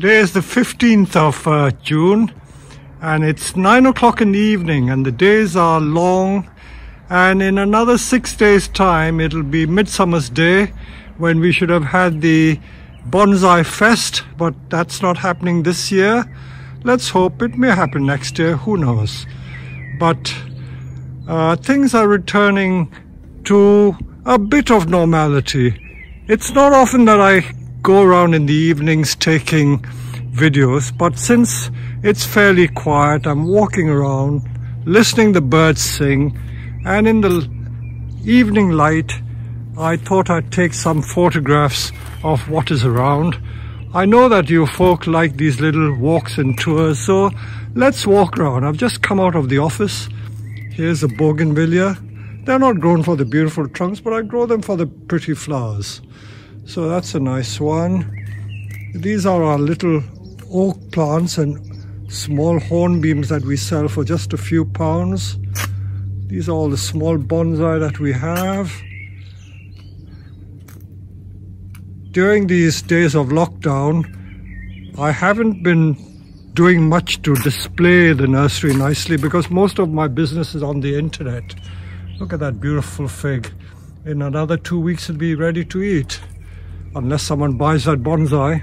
Today is the 15th of June and it's 9 o'clock in the evening and the days are long, and in another 6 days time it'll be Midsummer's Day when we should have had the Bonsai Fest, but that's not happening this year. Let's hope it may happen next year, who knows. But things are returning to a bit of normality. It's not often that I go around in the evenings taking videos, but since it's fairly quiet, I'm walking around listening to the birds sing, and in the evening light I thought I'd take some photographs of what is around. I know that you folk like these little walks and tours, so let's walk around. I've just come out of the office. Here's a bougainvillea. They're not grown for the beautiful trunks, but I grow them for the pretty flowers. So that's a nice one. These are our little oak plants and small hornbeams that we sell for just a few pounds. These are all the small bonsai that we have. During these days of lockdown, I haven't been doing much to display the nursery nicely because most of my business is on the internet. Look at that beautiful fig. In another 2 weeks it'll be ready to eat, unless someone buys that bonsai.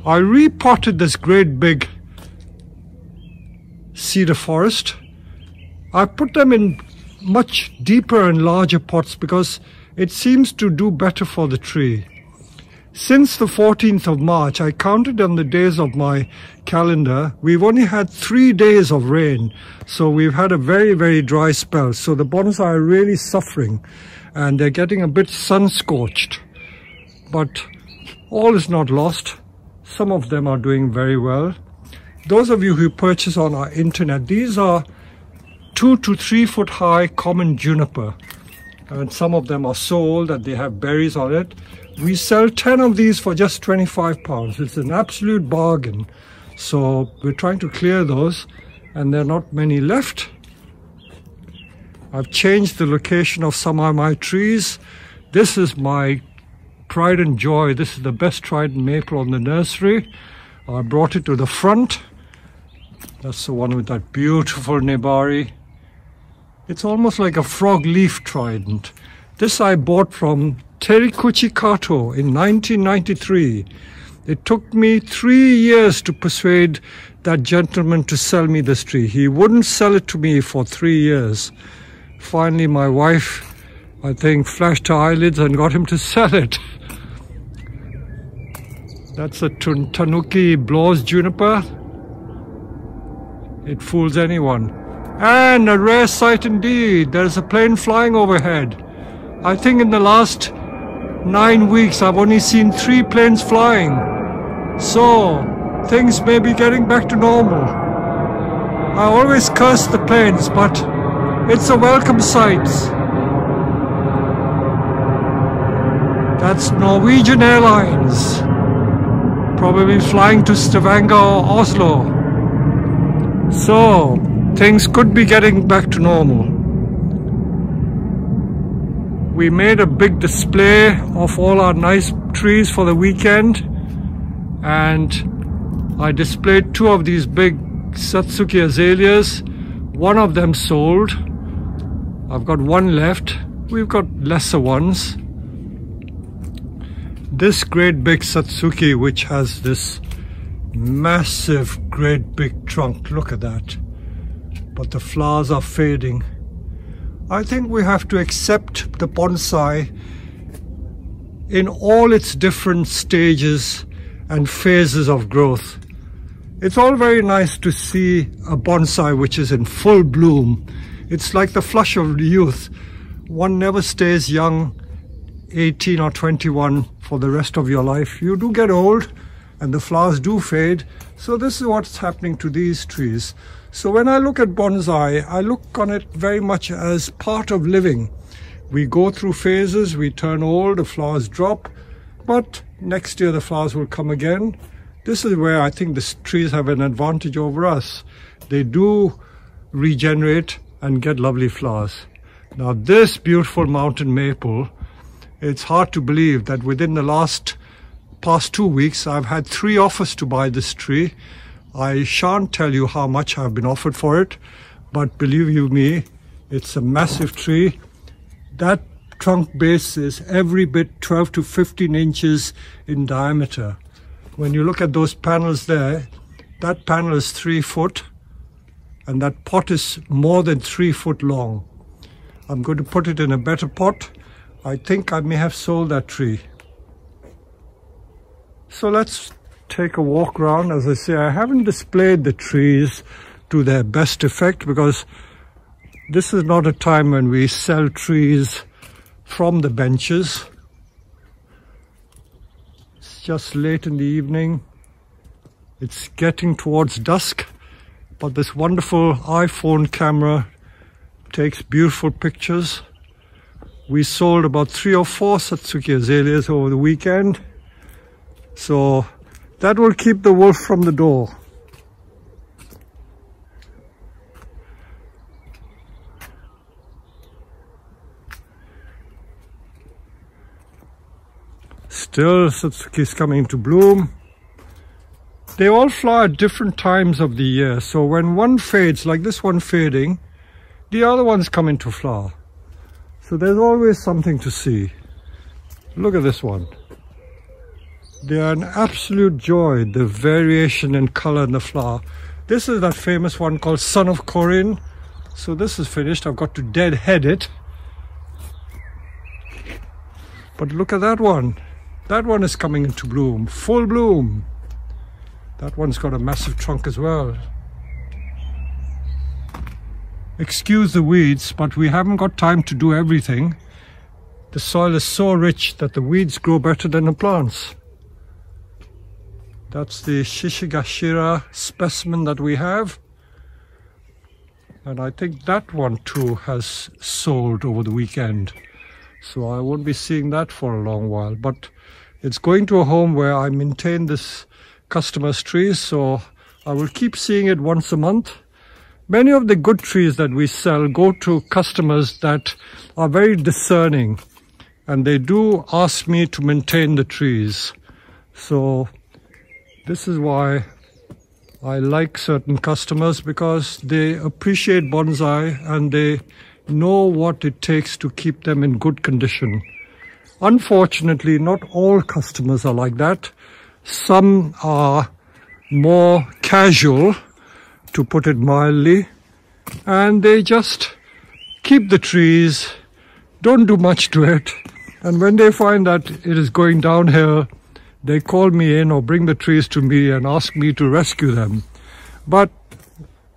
I repotted this great big cedar forest. I put them in much deeper and larger pots because it seems to do better for the tree. Since the 14th of March, I counted on the days of my calendar, we've only had 3 days of rain. So we've had a very, very dry spell. So the bonsai are really suffering and they're getting a bit sun-scorched. But all is not lost. Some of them are doing very well. Those of you who purchase on our internet, these are 2 to 3 foot high common juniper. And some of them are so old that they have berries on it. We sell 10 of these for just 25 pounds. It's an absolute bargain. So we're trying to clear those, and there are not many left. I've changed the location of some of my trees. This is my pride and joy. This is the best trident maple on the nursery. I brought it to the front. That's the one with that beautiful nebari. It's almost like a frog leaf trident. This I bought from Terikuchi Kato in 1993. It took me 3 years to persuade that gentleman to sell me this tree. He wouldn't sell it to me for 3 years. Finally, my wife, I think, flashed her eyelids and got him to sell it. That's a Tanuki Juniper. It fools anyone. And a rare sight indeed. There's a plane flying overhead. I think in the last 9 weeks I've only seen 3 planes flying. So things may be getting back to normal. I always curse the planes, but it's a welcome sight. That's Norwegian Airlines, probably flying to Stavanger or Oslo. So things could be getting back to normal. We made a big display of all our nice trees for the weekend, and I displayed 2 of these big Satsuki Azaleas. One of them sold. I've got 1 left. We've got lesser ones. This great big Satsuki, which has this massive great big trunk, look at that. But the flowers are fading. I think we have to accept the bonsai in all its different stages and phases of growth. It's all very nice to see a bonsai which is in full bloom. It's like the flush of youth. One never stays young, 18 or 21 for the rest of your life. You do get old and the flowers do fade. So this is what's happening to these trees. So when I look at bonsai, I look on it very much as part of living. We go through phases, we turn old, the flowers drop, but next year the flowers will come again. This is where I think the trees have an advantage over us. They do regenerate and get lovely flowers. Now this beautiful mountain maple It's hard to believe that within the past 2 weeks I've had 3 offers to buy this tree. I shan't tell you how much I've been offered for it, but believe you me, it's a massive tree. That trunk base is every bit 12 to 15 inches in diameter. When you look at those panels there, that panel is 3 foot and that pot is more than 3 foot long. I'm going to put it in a better pot. I think I may have sold that tree. So let's take a walk around. As I say, I haven't displayed the trees to their best effect because this is not a time when we sell trees from the benches. It's just late in the evening. It's getting towards dusk, but this wonderful iPhone camera takes beautiful pictures. We sold about 3 or 4 Satsuki Azaleas over the weekend, so that will keep the wolf from the door. Still, Satsuki is coming into bloom. They all flower at different times of the year, so when one fades, like this one fading, the other ones come into flower. So there's always something to see. Look at this one. They are an absolute joy, the variation in color in the flower. This is that famous one called Son of Korean. So this is finished. I've got to deadhead it. But look at that one. That one is coming into bloom, full bloom. That one's got a massive trunk as well. Excuse the weeds, but we haven't got time to do everything. The soil is so rich that the weeds grow better than the plants. That's the Shishi Gashira specimen that we have. And I think that one too has sold over the weekend. So I won't be seeing that for a long while. But it's going to a home where I maintain this customer's trees, so I will keep seeing it once a month. Many of the good trees that we sell go to customers that are very discerning, and they do ask me to maintain the trees. So this is why I like certain customers, because they appreciate bonsai and they know what it takes to keep them in good condition. Unfortunately, not all customers are like that. Some are more casual, to put it mildly, and they just keep the trees, don't do much to it, and when they find that it is going downhill, they call me in or bring the trees to me and ask me to rescue them. But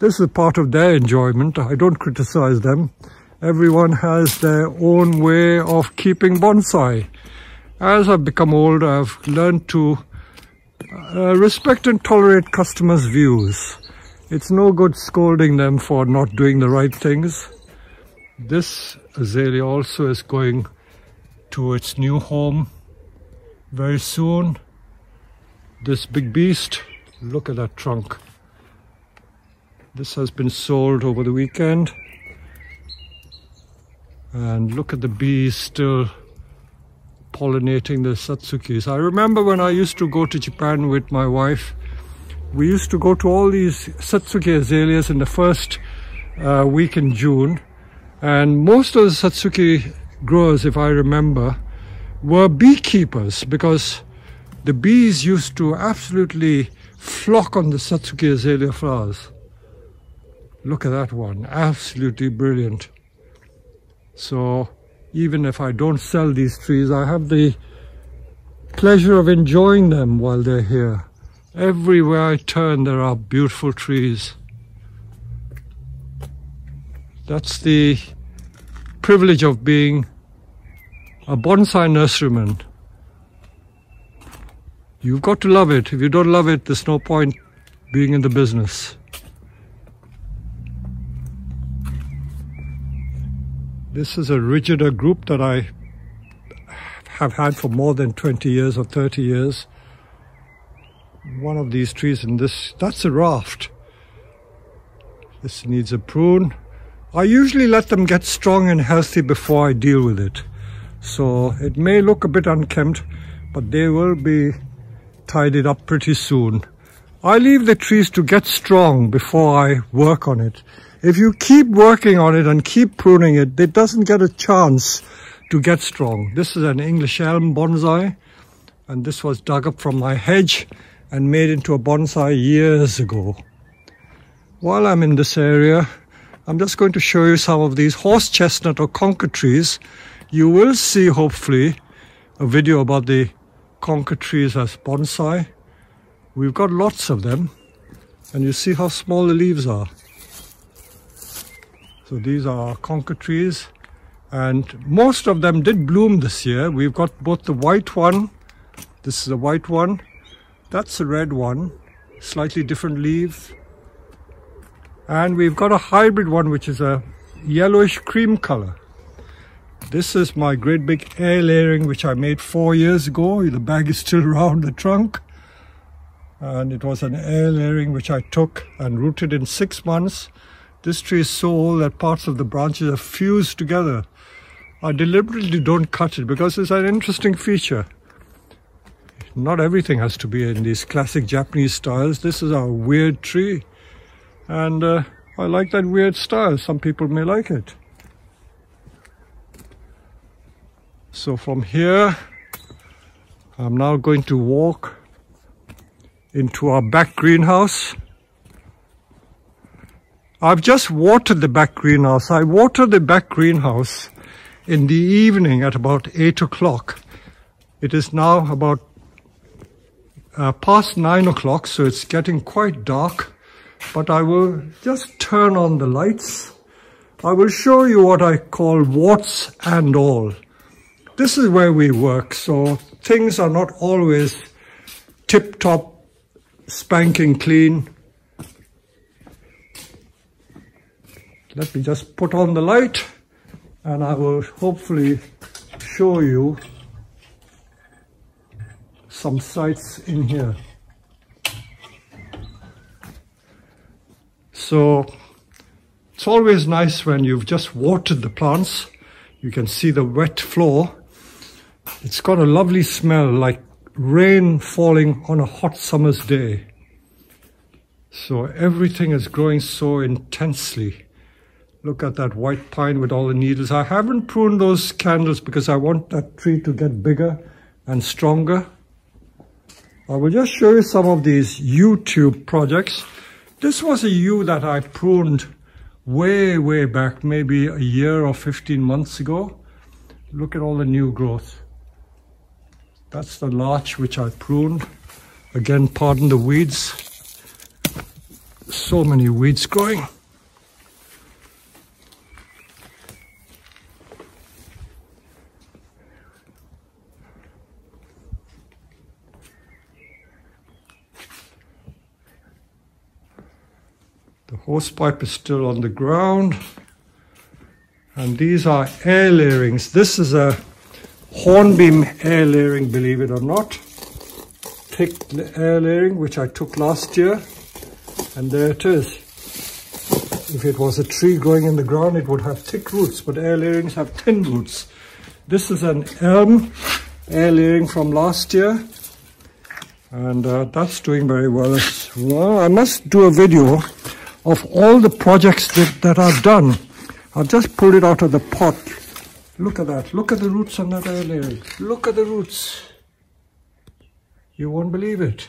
this is part of their enjoyment. I don't criticize them. Everyone has their own way of keeping bonsai. As I've become older, I've learned to respect and tolerate customers' views. It's no good scolding them for not doing the right things. This azalea also is going to its new home very soon. This big beast, look at that trunk. This has been sold over the weekend. And look at the bees still pollinating the Satsukis. I remember when I used to go to Japan with my wife, we used to go to all these Satsuki Azaleas in the first week in June, and most of the Satsuki growers, if I remember, were beekeepers, because the bees used to absolutely flock on the Satsuki Azalea flowers. Look at that one, absolutely brilliant. So even if I don't sell these trees, I have the pleasure of enjoying them while they're here. Everywhere I turn, there are beautiful trees. That's the privilege of being a bonsai nurseryman. You've got to love it. If you don't love it, there's no point being in the business. This is a rigider group that I have had for more than 20 years or 30 years. One of these trees in this, that's a raft. This needs a prune. I usually let them get strong and healthy before I deal with it. So it may look a bit unkempt, but they will be tidied up pretty soon. I leave the trees to get strong before I work on it. If you keep working on it and keep pruning it, it doesn't get a chance to get strong. This is an English elm bonsai, and this was dug up from my hedge and made into a bonsai years ago. While I'm in this area, I'm just going to show you some of these horse chestnut or conker trees. You will see, hopefully, a video about the conker trees as bonsai. We've got lots of them, and you see how small the leaves are. So these are our conker trees, and most of them did bloom this year. We've got both the white one, this is a white one, that's a red one, slightly different leaves. And we've got a hybrid one which is a yellowish cream color. This is my great big air layering which I made 4 years ago. The bag is still around the trunk. And it was an air layering which I took and rooted in 6 months. This tree is so old that parts of the branches are fused together. I deliberately don't cut it because it's an interesting feature. Not everything has to be in these classic Japanese styles. This is our weird tree. And I like that weird style. Some people may like it. So from here, I'm now going to walk into our back greenhouse. I've just watered the back greenhouse. I water the back greenhouse in the evening at about 8 o'clock. It is now about past 9 o'clock, so it's getting quite dark. But I will just turn on the lights. I will show you what I call warts and all. This is where we work, so things are not always tip-top, spanking clean. Let me just put on the light and I will hopefully show you some sights in here. So it's always nice when you've just watered the plants. You can see the wet floor. It's got a lovely smell like rain falling on a hot summer's day. So everything is growing so intensely. Look at that white pine with all the needles. I haven't pruned those candles because I want that tree to get bigger and stronger. I will just show you some of these YouTube projects. This was a yew that I pruned way back, maybe a year or 15 months ago. Look at all the new growth. That's the larch which I pruned. Again, pardon the weeds. So many weeds growing. The hosepipe is still on the ground. And these are air layerings. This is a hornbeam air layering, believe it or not. Thick air layering, which I took last year. And there it is. If it was a tree growing in the ground, it would have thick roots, but air layerings have thin roots. This is an elm air layering from last year. And that's doing very well as well. I must do a video of all the projects that I've done. I've just pulled it out of the pot. Look at that. Look at the roots on that air layering. Look at the roots. You won't believe it.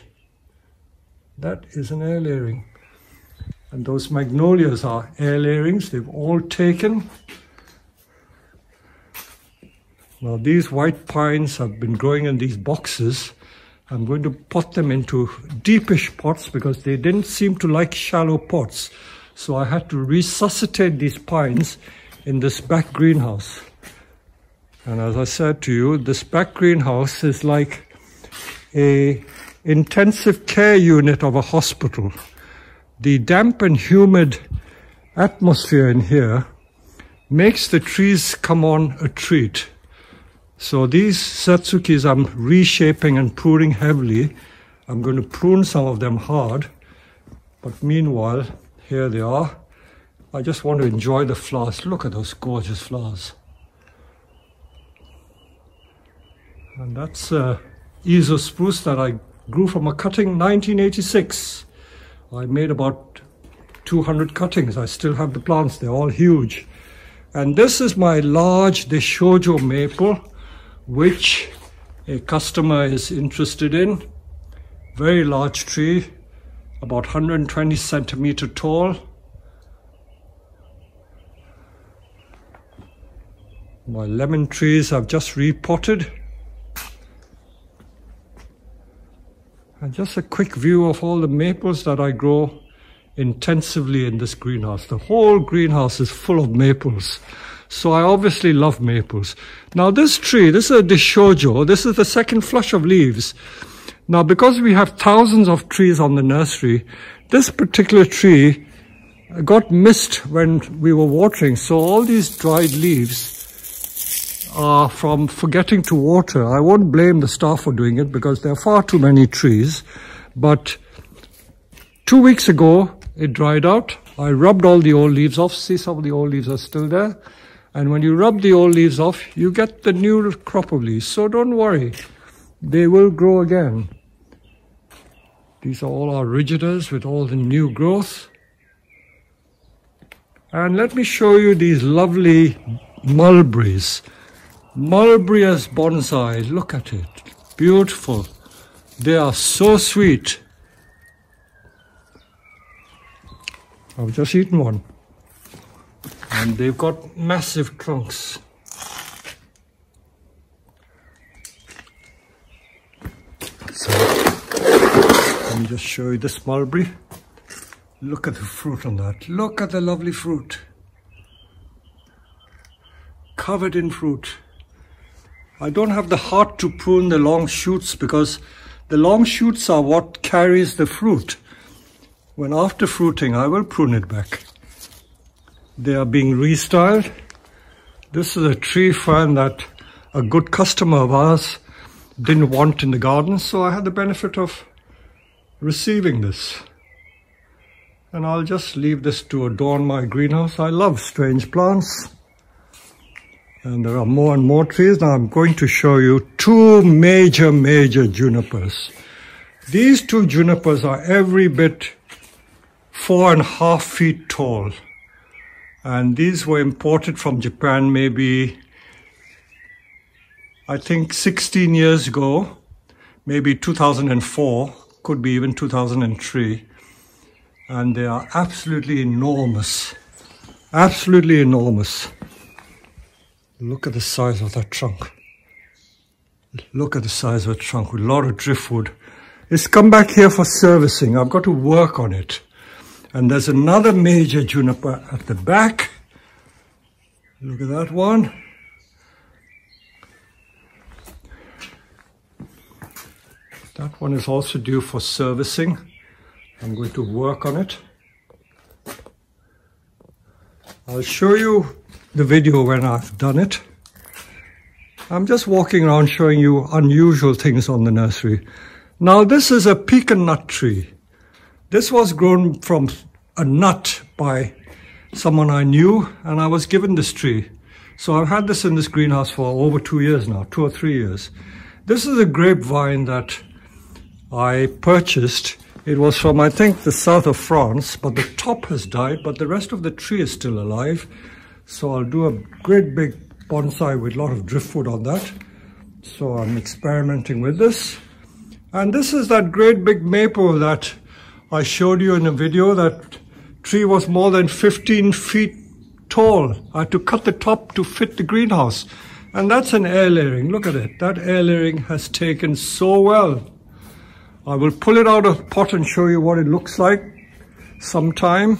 That is an air layering. And those magnolias are air layerings. They've all taken. Now these white pines have been growing in these boxes. I'm going to pot them into deepish pots because they didn't seem to like shallow pots. So I had to resuscitate these pines in this back greenhouse. And as I said to you, this back greenhouse is like an intensive care unit of a hospital. The damp and humid atmosphere in here makes the trees come on a treat. So these Satsukis I'm reshaping and pruning heavily. I'm going to prune some of them hard. But meanwhile, here they are. I just want to enjoy the flowers. Look at those gorgeous flowers. And that's Iso spruce that I grew from a cutting 1986. I made about 200 cuttings. I still have the plants, they're all huge. And this is my large Deshojo maple, which a customer is interested in. Very large tree, about 120 centimeter tall. My lemon trees I've just repotted. And just a quick view of all the maples that I grow intensively in this greenhouse. The whole greenhouse is full of maples. So I obviously love maples. Now this tree, this is a Deshojo. This is the second flush of leaves. Now because we have thousands of trees on the nursery, this particular tree got missed when we were watering. So all these dried leaves are from forgetting to water. I won't blame the staff for doing it because there are far too many trees. But 2 weeks ago, it dried out. I rubbed all the old leaves off. See, some of the old leaves are still there. And when you rub the old leaves off, you get the new crop of leaves. So don't worry, they will grow again. These are all our rigidas with all the new growth. And let me show you these lovely mulberries. Herons Bonsai, look at it, beautiful. They are so sweet. I've just eaten one. And they've got massive trunks. So, let me just show you this mulberry. Look at the fruit on that. Look at the lovely fruit. Covered in fruit. I don't have the heart to prune the long shoots because the long shoots are what carries the fruit. When after fruiting, I will prune it back. They are being restyled. This is a tree fern that a good customer of ours didn't want in the garden, so I had the benefit of receiving this. And I'll just leave this to adorn my greenhouse. I love strange plants. And there are more and more trees. Now I'm going to show you two major junipers. These two junipers are every bit 4.5 feet tall. And these were imported from Japan maybe, I think 16 years ago, maybe 2004, could be even 2003. And they are absolutely enormous. Absolutely enormous. Look at the size of that trunk. Look at the size of the trunk with a lot of driftwood. It's come back here for servicing. I've got to work on it. And there's another major juniper at the back. Look at that one. That one is also due for servicing. I'm going to work on it. I'll show you the video when I've done it. I'm just walking around showing you unusual things on the nursery. Now this is a pecan nut tree. This was grown from a nut by someone I knew, and I was given this tree. So I've had this in this greenhouse for over 2 years now, 2 or 3 years. This is a grapevine that I purchased. It was from, I think, the south of France, but the top has died, but the rest of the tree is still alive. So I'll do a great big bonsai with a lot of driftwood on that. So I'm experimenting with this. And this is that great big maple that I showed you in a video. That tree was more than 15 feet tall. I had to cut the top to fit the greenhouse. And that's an air layering. Look at it. That air layering has taken so well. I will pull it out of the pot and show you what it looks like sometime.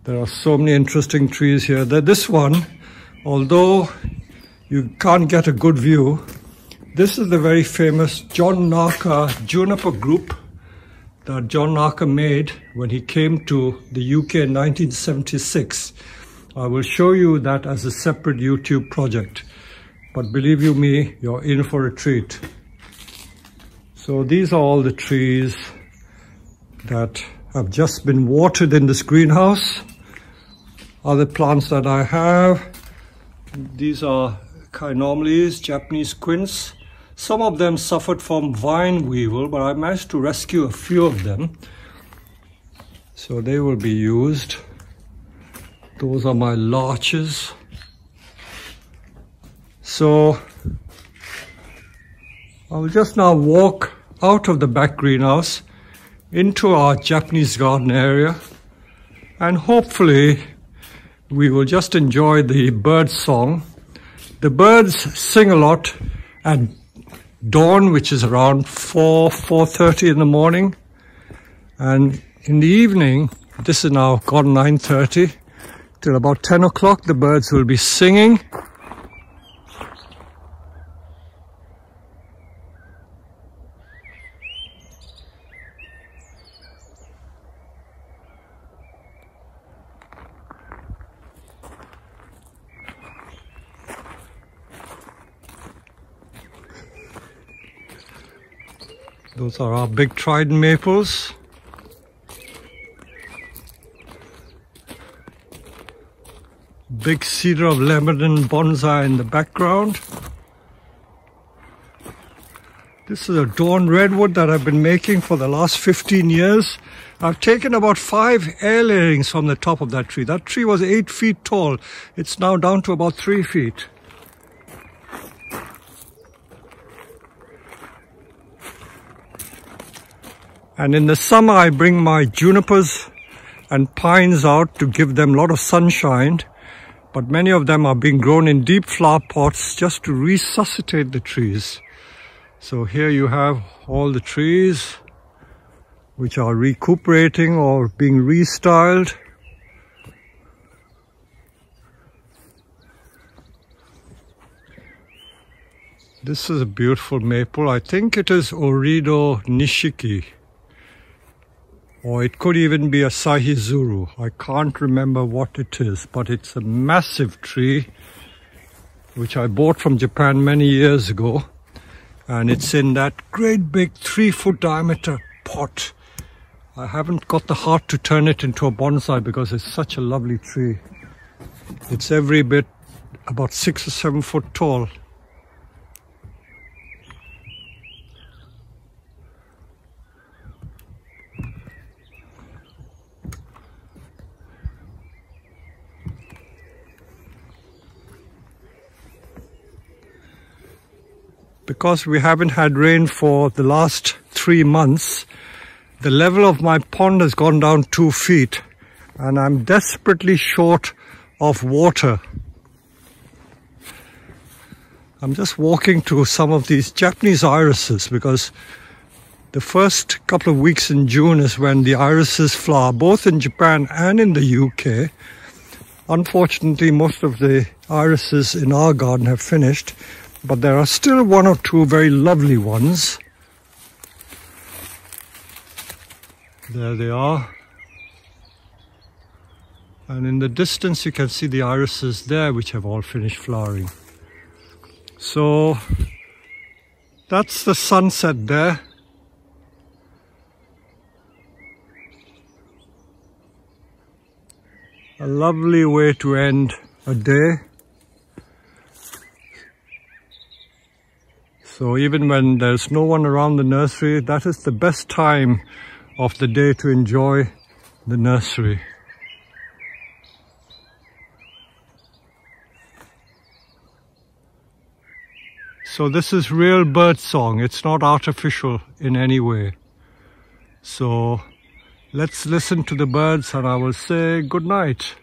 There are so many interesting trees here. This one, although you can't get a good view, this is the very famous John Naka juniper group that John Naka made when he came to the UK in 1976. I will show you that as a separate YouTube project. But believe you me, you're in for a treat. So these are all the trees that have just been watered in this greenhouse. Other plants that I have, these are like I normally use, Japanese quince. Some of them suffered from vine weevil, but I managed to rescue a few of them. So they will be used. Those are my larches. So I will just now walk out of the back greenhouse into our Japanese garden area, and hopefully we will just enjoy the bird song. The birds sing a lot at dawn, which is around 4:30 in the morning, and in the evening, this is now gone 9:30, till about 10 o'clock the birds will be singing. Those are our big trident maples. Big cedar of Lebanon bonsai in the background. This is a dawn redwood that I've been making for the last 15 years. I've taken about 5 air layerings from the top of that tree. That tree was 8 feet tall. It's now down to about 3 feet. And in the summer, I bring my junipers and pines out to give them a lot of sunshine. But many of them are being grown in deep flower pots just to resuscitate the trees. So here you have all the trees which are recuperating or being restyled. This is a beautiful maple. I think it is Orido Nishiki. Or it could even be a Sahizuru. I can't remember what it is, but it's a massive tree which I bought from Japan many years ago. And it's in that great big 3-foot diameter pot. I haven't got the heart to turn it into a bonsai because it's such a lovely tree. It's every bit about 6 or 7 foot tall. Because we haven't had rain for the last 3 months, the level of my pond has gone down 2 feet and I'm desperately short of water. I'm just walking to some of these Japanese irises because the first couple of weeks in June is when the irises flower, both in Japan and in the UK. Unfortunately, most of the irises in our garden have finished. But there are still 1 or 2 very lovely ones. There they are. And in the distance you can see the irises there which have all finished flowering. So that's the sunset there. A lovely way to end a day. So even when there's no one around the nursery, that is the best time of the day to enjoy the nursery. So this is real bird song. It's not artificial in any way. So let's listen to the birds and I will say good night.